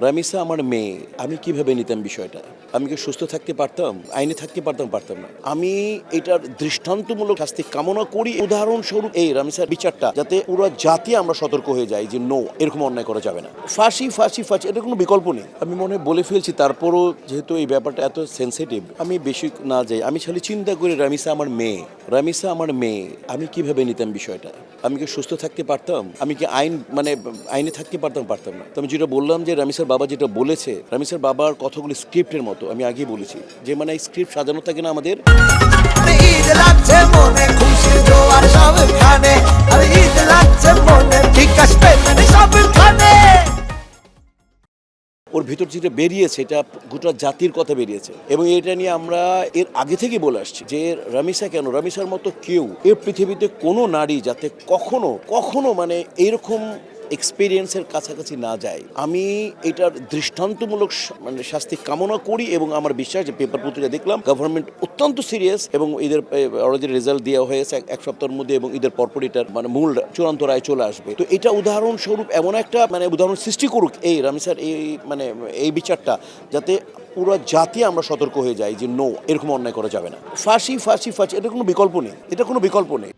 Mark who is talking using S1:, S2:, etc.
S1: রামিসা আমার মেয়ে, আমি কিভাবে নিতাম বিষয়টা? আমি কি সুস্থ থাকতে পারতাম? আইনে থাকতে পারতাম? পারতাম না। আমি এটার দৃষ্টান্তমূলক শাস্তি কামনা করি। উদাহরণস্বরূপ এই রামিসার বিচারটা যাতে পুরো জাতি আমরা সতর্ক হয়ে যাই যে নো, এরকম অন্যায় করা যাবে না। ফাঁসি ফাঁসি ফাঁসি, এটা কোনো বিকল্প নেই। আমি মনে হয় বলে ফেলছি, তারপরও যেহেতু এই ব্যাপারটা এত সেন্সিটিভ, আমি বেশি না যাই। আমি খালি চিন্তা করি রামিসা আমার মেয়ে, রামিসা আমার মেয়ে, আমি কিভাবে নিতাম বিষয়টা? আমি কি সুস্থ থাকতে পারতাম? আমি কি আইনে থাকতে পারতাম? পারতাম না। তো আমি যেটা বললাম যে রামিসার বাবা যেটা বলেছে, রামিসার বাবার কথাগুলো স্ক্রিপ্টের মতো। আমি আগেই বলেছি যে মানে স্ক্রিপ্ট সাজানো থাকে না আমাদের।
S2: ঈদ লাগছে মনে, খুশির জোয়ার সবখানে। আর ঈদ লাগছে মনে, বিকাশ পেমেন্ট সবখানে।
S1: ওর ভিতর যেটা বেরিয়েছে, এটা গোটা জাতির কথা বেরিয়েছে, এবং এটা নিয়ে আমরা এর আগে থেকে বলে আসছি যে রামিসা কেন, রামিসার মতো কেউ এর পৃথিবীতে কোনো নারী যাতে কখনো কখনো মানে এরকম এক্সপিরিয়েন্সের কাছাকাছি না যায়। আমি এটার দৃষ্টান্তমূলক মানে শাস্তি কামনা করি, এবং আমার বিশ্বাস যে পেপার পত্রিকা দেখলাম গভর্নমেন্ট অত্যন্ত সিরিয়াস, এবং এদের অলরেডি রেজাল্ট দেওয়া হয়েছে এক সপ্তাহের মধ্যে, এবং এদের পরপর এটার মানে মূল চূড়ান্ত রায় চলে আসবে। তো এটা উদাহরণস্বরূপ এমন একটা মানে উদাহরণ সৃষ্টি করুক এই রামিসার এই মানে এই বিচারটা, যাতে পুরো জাতি আমরা সতর্ক হয়ে যাই যে নো, এরকম অন্যায় করা যাবে না। ফাঁসি ফাঁসি ফাঁসি, এটা কোনো বিকল্প নেই, এটা কোনো বিকল্প নেই।